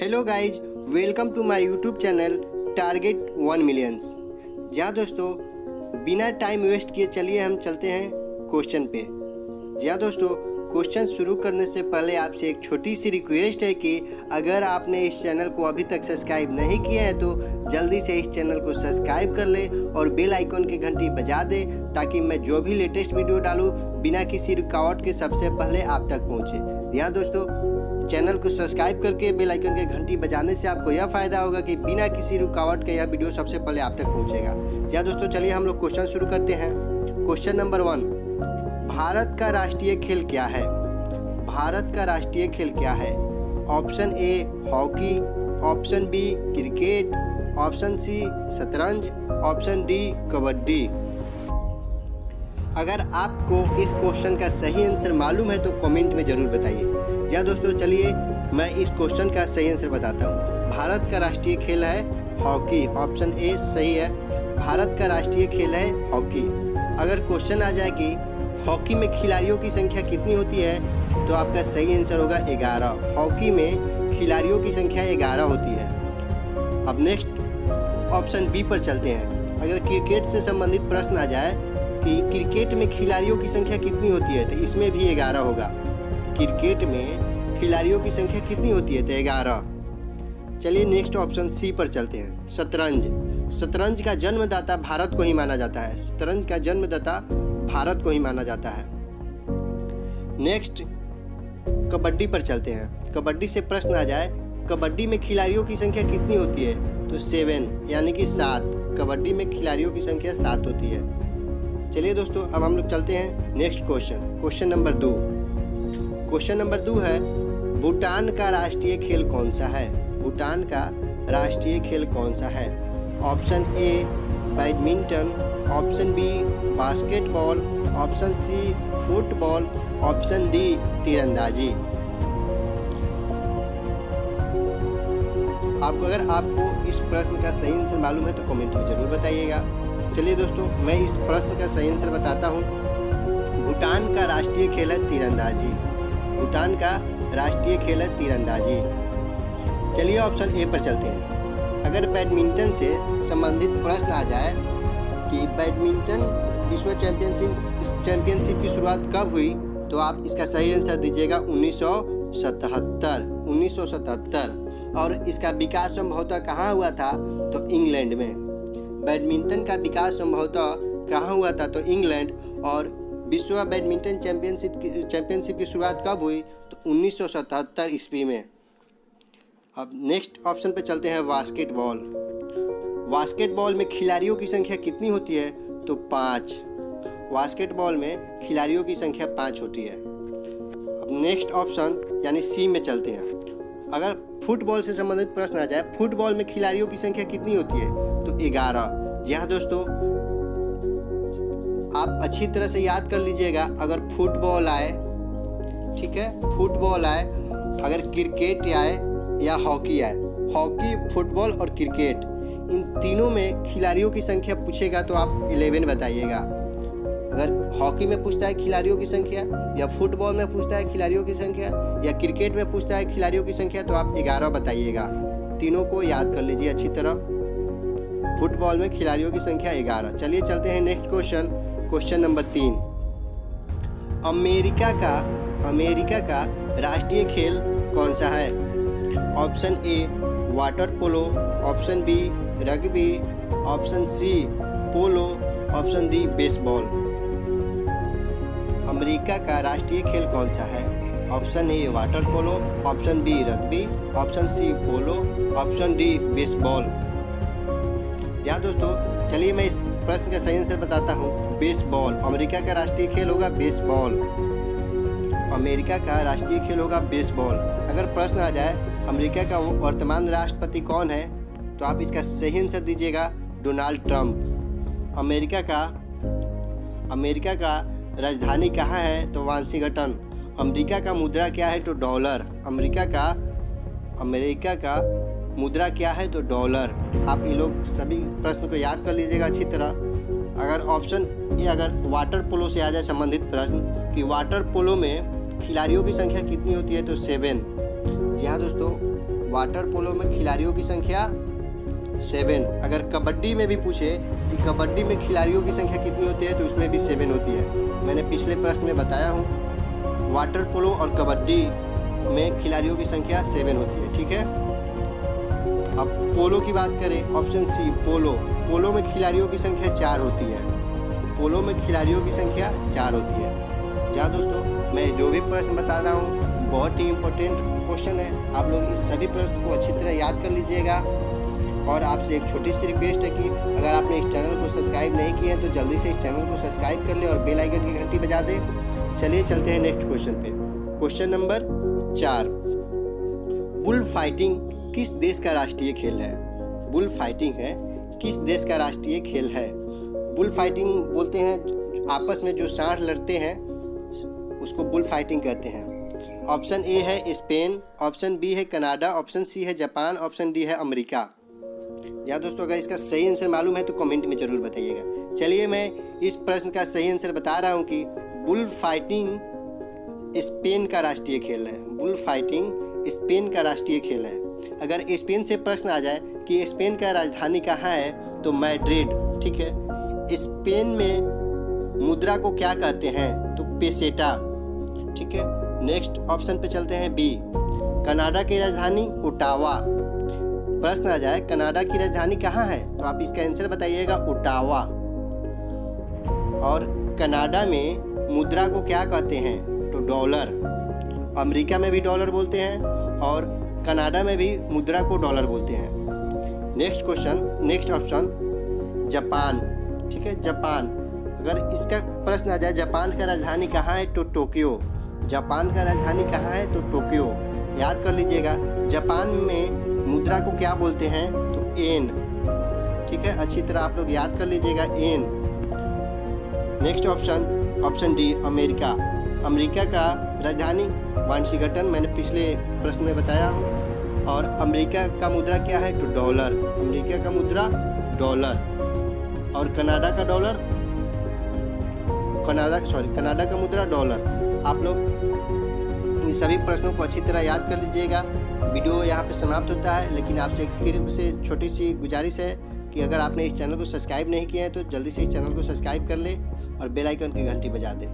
Hello guys, welcome to my YouTube channel target 1 millions. जहाँ दोस्तों बिना टाइम वेस्ट किए चलिए हम चलते हैं क्वेश्चन पे। जहाँ दोस्तों क्वेश्चन शुरू करने से पहले आपसे एक छोटी सी रिक्वेस्ट है कि अगर आपने इस चैनल को अभी तक सब्सक्राइब नहीं किया है तो जल्दी से इस चैनल को सब्सक्राइब कर ले और बेल आइकन की घंटी बजा दे, ताकि मैं जो भी लेटेस्ट वीडियो डालूँ बिना किसी रुकावट के सबसे पहले आप तक पहुँचे। यहाँ दोस्तों चैनल को सब्सक्राइब करके बेल आइकन की घंटी बजाने से आपको यह फ़ायदा होगा कि बिना किसी रुकावट के यह वीडियो सबसे पहले आप तक पहुंचेगा। जी दोस्तों, चलिए हम लोग क्वेश्चन शुरू करते हैं। क्वेश्चन नंबर 1, भारत का राष्ट्रीय खेल क्या है? भारत का राष्ट्रीय खेल क्या है? Option A hockey, option B cricket, option C शतरंज, ऑप्शन डी कबड्डी। अगर आपको इस क्वेश्चन का सही आंसर मालूम है तो कमेंट में ज़रूर बताइए। जी दोस्तों, चलिए मैं इस क्वेश्चन का सही आंसर बताता हूँ। भारत का राष्ट्रीय खेल है हॉकी, ऑप्शन ए सही है। भारत का राष्ट्रीय खेल है हॉकी। अगर क्वेश्चन आ जाए कि हॉकी में खिलाड़ियों की संख्या कितनी होती है तो आपका सही आंसर होगा 11। हॉकी में खिलाड़ियों की संख्या 11 होती है। अब नेक्स्ट ऑप्शन बी पर चलते हैं। अगर क्रिकेट से संबंधित प्रश्न आ जाए कि क्रिकेट में खिलाड़ियों की संख्या कितनी होती है तो इसमें भी 11 होगा। क्रिकेट में खिलाड़ियों की संख्या कितनी होती है तो 11। चलिए नेक्स्ट ऑप्शन सी पर चलते हैं। शतरंज। शतरंज का जन्मदाता भारत को ही माना जाता है। शतरंज का जन्मदाता भारत को ही माना जाता है। नेक्स्ट कबड्डी पर चलते हैं। कबड्डी से प्रश्न आ जाए कबड्डी में खिलाड़ियों की संख्या कितनी होती है तो 7 यानी कि 7। कबड्डी में खिलाड़ियों की संख्या 7 होती है। चलिए दोस्तों, अब हम लोग चलते हैं next question. Question number 2। Question number 2 है भूटान का राष्ट्रीय खेल कौन सा है? भूटान का राष्ट्रीय खेल कौन सा है? Option A badminton, option B basketball, option C football, option D तीरंदाजी। आपको इस प्रश्न का सही आंसर मालूम है तो कमेंट में जरूर बताइएगा। चलिए दोस्तों, मैं इस प्रश्न का सही आंसर बताता हूँ। भूटान का राष्ट्रीय खेल है तीरंदाजी। भूटान का राष्ट्रीय खेल है तीरंदाजी। चलिए ऑप्शन ए पर चलते हैं। अगर बैडमिंटन से संबंधित प्रश्न आ जाए कि बैडमिंटन विश्व चैंपियनशिप की शुरुआत कब हुई तो आप इसका सही आंसर दीजिएगा 1977। और इसका विकास संभवतः कहाँ हुआ था तो इंग्लैंड में। बैडमिंटन का विकास संभवतः कहाँ हुआ था तो इंग्लैंड। और विश्व बैडमिंटन चैंपियनशिप की शुरुआत कब हुई तो 1977 ईस्वी में। अब नेक्स्ट ऑप्शन पे चलते हैं बास्केटबॉल। बास्केटबॉल में खिलाड़ियों की संख्या कितनी होती है तो 5। बास्केटबॉल में खिलाड़ियों की संख्या 5 होती है। अब नेक्स्ट ऑप्शन यानी सी में चलते हैं। अगर फुटबॉल से संबंधित प्रश्न आ जाए फुटबॉल में खिलाड़ियों की संख्या कितनी होती है तो 11। जी हाँ दोस्तों, आप अच्छी तरह से याद कर लीजिएगा। अगर फुटबॉल आए, ठीक है, फुटबॉल आए, अगर क्रिकेट आए या हॉकी आए, हॉकी फुटबॉल और क्रिकेट इन तीनों में खिलाड़ियों की संख्या पूछेगा तो आप 11 बताइएगा। अगर हॉकी में पूछता है खिलाड़ियों की संख्या या फुटबॉल में पूछता है खिलाड़ियों की संख्या या क्रिकेट में पूछता है खिलाड़ियों की संख्या तो आप 11 बताइएगा। तीनों को याद कर लीजिए अच्छी तरह। फुटबॉल में खिलाड़ियों की संख्या 11। चलिए चलते हैं next question. Question number 3। America का राष्ट्रीय खेल कौन सा है? Option A water polo, option B rugby, option C polo, option D baseball. America का राष्ट्रीय खेल कौन सा है? Option A water polo, option B rugby, option C polo, option D baseball. जी दोस्तों, चलिए मैं इस प्रश्न का सही आंसर बताता हूँ। बेसबॉल। अमेरिका का राष्ट्रीय खेल होगा बेसबॉल। अमेरिका का राष्ट्रीय खेल होगा बेसबॉल। अगर प्रश्न आ जाए अमेरिका का वर्तमान राष्ट्रपति कौन है तो आप इसका सही आंसर दीजिएगा डोनाल्ड ट्रंप। अमेरिका का राजधानी कहाँ है तो वाशिंगटन। अमेरिका का मुद्रा क्या है तो डॉलर। अमेरिका का मुद्रा क्या है तो डॉलर। आप ये लोग सभी प्रश्न को याद कर लीजिएगा अच्छी तरह। अगर ऑप्शन ये अगर वाटर पोलो से आ जाए संबंधित प्रश्न कि वाटर पोलो में खिलाड़ियों की संख्या कितनी होती है तो 7। जी हाँ दोस्तों, वाटर पोलो में खिलाड़ियों की संख्या 7। अगर कबड्डी में भी पूछे कि कबड्डी में खिलाड़ियों की संख्या कितनी होती है तो उसमें भी 7 होती है। मैंने पिछले प्रश्न में बताया हूँ, वाटर पोलो और कबड्डी में खिलाड़ियों की संख्या 7 होती है। ठीक है, अब पोलो की बात करें, ऑप्शन सी पोलो। पोलो में खिलाड़ियों की संख्या 4 होती है। पोलो में खिलाड़ियों की संख्या 4 होती है। जहाँ दोस्तों मैं जो भी प्रश्न बता रहा हूँ बहुत ही इम्पोर्टेंट क्वेश्चन है, आप लोग इस सभी प्रश्न को अच्छी तरह याद कर लीजिएगा। और आपसे एक छोटी सी रिक्वेस्ट है कि अगर आपने इस चैनल को सब्सक्राइब नहीं किया है तो जल्दी से इस चैनल को सब्सक्राइब कर ले और बेल आइकन की घंटी बजा दे। चलिए चलते हैं नेक्स्ट क्वेश्चन पे। क्वेश्चन नंबर 4, बुल फाइटिंग किस देश का राष्ट्रीय खेल है? बुल फाइटिंग है किस देश का राष्ट्रीय खेल है? बुल फाइटिंग बोलते हैं आपस में जो सांड लड़ते हैं उसको बुल फाइटिंग कहते हैं। ऑप्शन ए है स्पेन, ऑप्शन बी है कनाडा, ऑप्शन सी है जापान, ऑप्शन डी है अमेरिका। या दोस्तों अगर इसका सही आंसर मालूम है तो कमेंट में ज़रूर बताइएगा। चलिए मैं इस प्रश्न का सही आंसर बता रहा हूँ कि बुल फाइटिंग स्पेन का राष्ट्रीय खेल है। बुल फाइटिंग स्पेन का राष्ट्रीय खेल है। अगर स्पेन से प्रश्न आ जाए कि स्पेन का राजधानी कहाँ है तो मैड्रिड। ठीक है, स्पेन में मुद्रा को क्या कहते हैं तो पेसेटा। ठीक है, नेक्स्ट ऑप्शन पे चलते हैं बी, कनाडा की राजधानी ओटावा। प्रश्न आ जाए कनाडा की राजधानी कहाँ है तो आप इसका आंसर बताइएगा ओटावा। और कनाडा में मुद्रा को क्या कहते हैं तो डॉलर। अमेरिका में भी डॉलर बोलते हैं और कनाडा में भी मुद्रा को डॉलर बोलते हैं। Next question, next option Japan. ठीक है, जापान। अगर इसका प्रश्न आ जाए जापान का राजधानी कहाँ है तो टोक्यो। जापान का राजधानी कहाँ है तो टोक्यो। याद कर लीजिएगा, जापान में मुद्रा को क्या बोलते हैं तो येन। ठीक है, अच्छी तरह आप लोग याद कर लीजिएगा, yen. Next option, option D America. America का राजधानी वाशिंगटन, मैंने पिछले प्रश्न में बताया हूँ। और अमेरिका का मुद्रा क्या है तो डॉलर। अमेरिका का मुद्रा डॉलर। और कनाडा का डॉलर, कनाडा का मुद्रा डॉलर। आप लोग इन सभी प्रश्नों को अच्छी तरह याद कर लीजिएगा। वीडियो यहाँ पे समाप्त होता है, लेकिन आपसे फिर से छोटी सी गुजारिश है कि अगर आपने इस चैनल को सब्सक्राइब नहीं किया है तो जल्दी से इस चैनल को सब्सक्राइब कर ले और बेल आइकन की घंटी बजा दें।